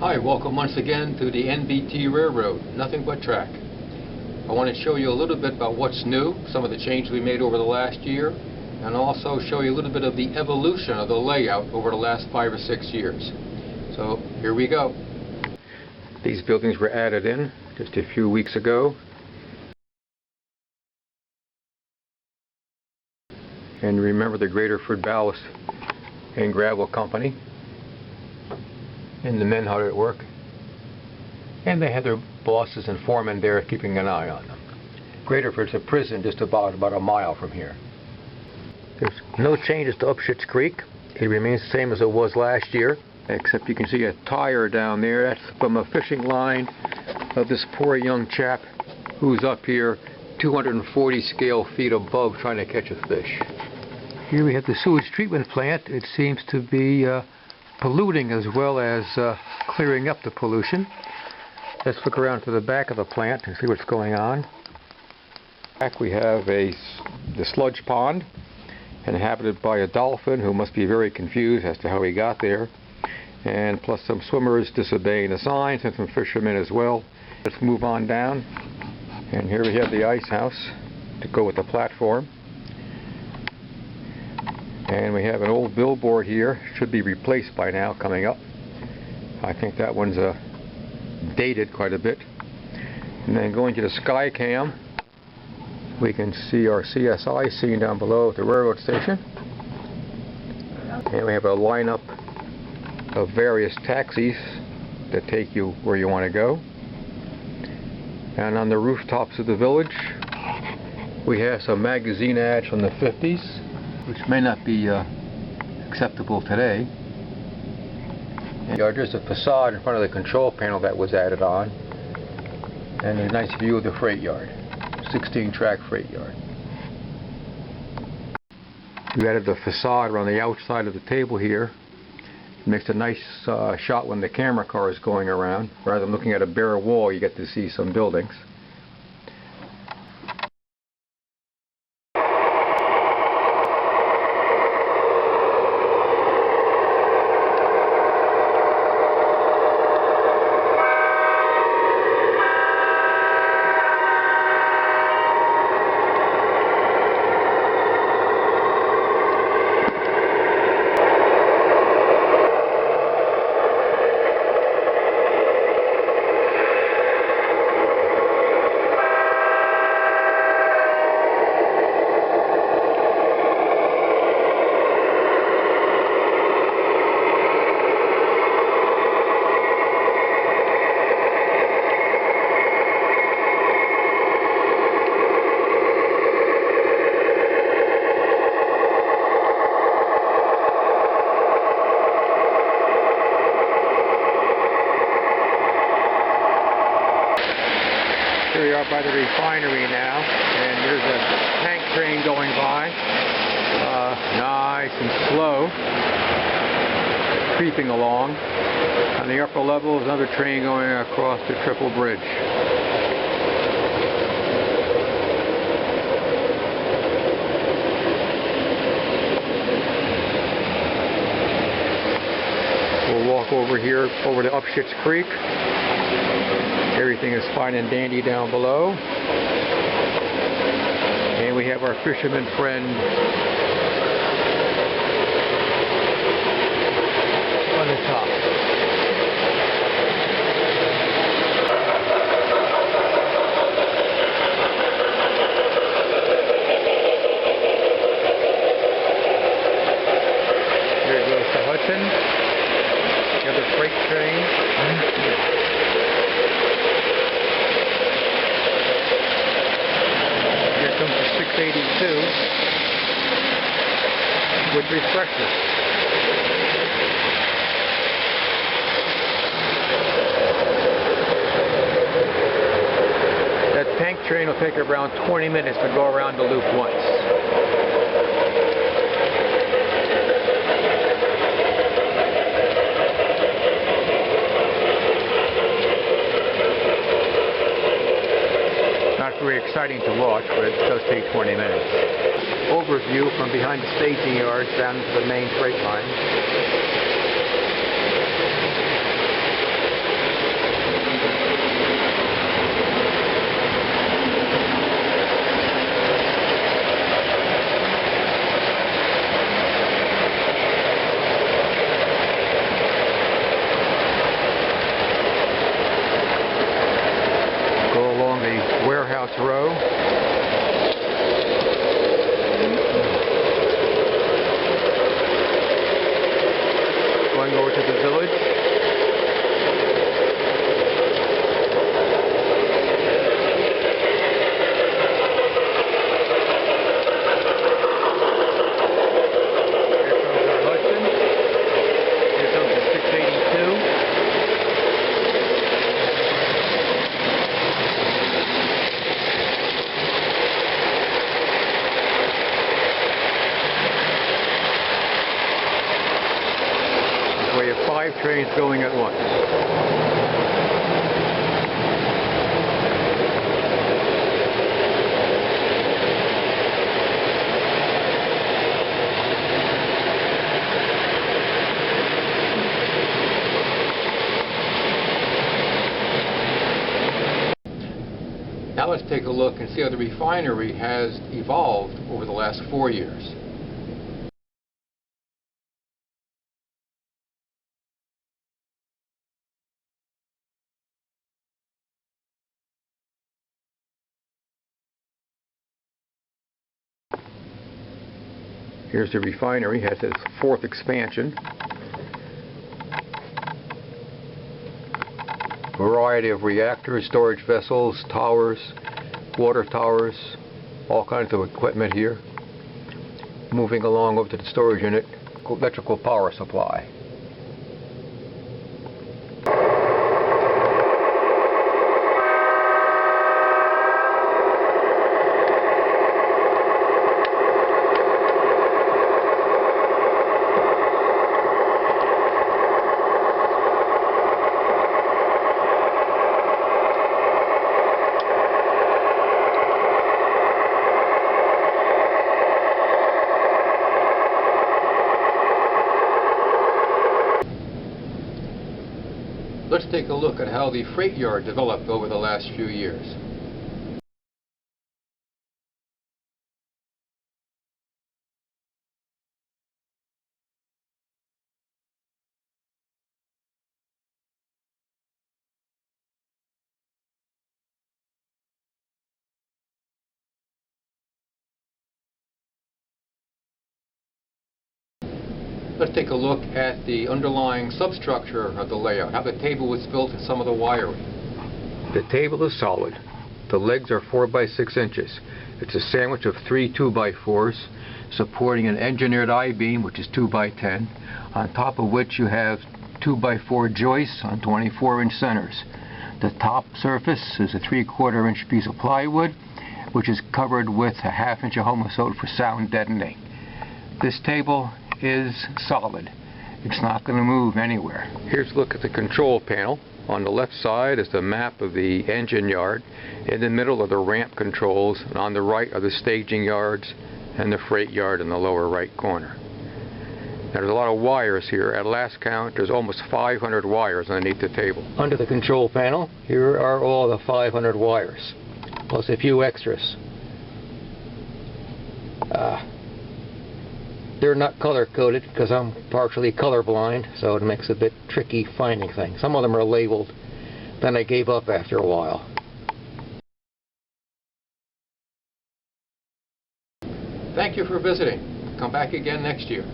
Hi, welcome once again to the NBT Railroad, nothing but track. I want to show you a little bit about what's new, some of the changes we made over the last year, and also show you a little bit of the evolution of the layout over the last 5 or 6 years. So here we go. These buildings were added in just a few weeks ago. And remember the Graterford Ballast and Gravel Company. And the men hard at work. And they had their bosses and foremen there keeping an eye on them. Graterford's a prison just about a mile from here. There's no changes to Upshits Creek. It remains the same as it was last year, except you can see a tire down there. That's from a fishing line of this poor young chap who's up here 240 scale feet above trying to catch a fish. Here we have the sewage treatment plant. It seems to be polluting as well as clearing up the pollution. Let's look around to the back of the plant and see what's going on. Back we have the sludge pond, inhabited by a dolphin who must be very confused as to how he got there, and plus some swimmers disobeying the signs and some fishermen as well. Let's move on down, and here we have the ice house to go with the platform. And we have an old billboard here, should be replaced by now, coming up. I think that one's dated quite a bit. And then going to the sky cam, we can see our CSI scene down below at the railroad station. And we have a lineup of various taxis that take you where you want to go. And on the rooftops of the village, we have some magazine ads from the 50s. Which may not be acceptable today. And there's a facade in front of the control panel that was added on, and a nice view of the freight yard, 16-track freight yard. We added the facade around the outside of the table here. It makes a nice shot when the camera car is going around. Rather than looking at a bare wall, you get to see some buildings. Here we are by the refinery now, and there's a tank train going by, nice and slow, creeping along. On the upper level is another train going across the triple bridge. We'll walk over here, over to Upshits Creek. Everything is fine and dandy down below. And we have our fisherman friend on the top. Here goes the Hudson. The other freight train. Comes to 682 with refreshers. That tank train will take around 20 minutes to go around the loop once. Very exciting to watch, but it does take 20 minutes. Overview from behind the staging yards down to the main freight line. Warehouse Row. Going over to the village. We have 5 trains going at once. Now let's take a look and see how the refinery has evolved over the last 4 years. Here's the refinery, has its 4th expansion. Variety of reactors, storage vessels, towers, water towers, all kinds of equipment here. Moving along over to the storage unit, electrical power supply. Let's take a look at how the freight yard developed over the last few years. Let's take a look at the underlying substructure of the layout, how the table was built and some of the wiring. The table is solid. The legs are 4 by 6 inches. It's a sandwich of 3 2x4s supporting an engineered I-beam, which is 2 by 10, on top of which you have 2 by 4 joists on 24-inch centers. The top surface is a 3/4 inch piece of plywood, which is covered with a 1/2 inch of homosote for sound deadening. This table is solid. It's not going to move anywhere. Here's a look at the control panel. On the left side is the map of the engine yard. In the middle are the ramp controls, and on the right are the staging yards and the freight yard in the lower right corner. Now, there's a lot of wires here. At last count, there's almost 500 wires underneath the table. Under the control panel, here are all the 500 wires, plus a few extras. They're not color-coded because I'm partially colorblind, so it makes it a bit tricky finding things. Some of them are labeled, then I gave up after a while. Thank you for visiting. Come back again next year.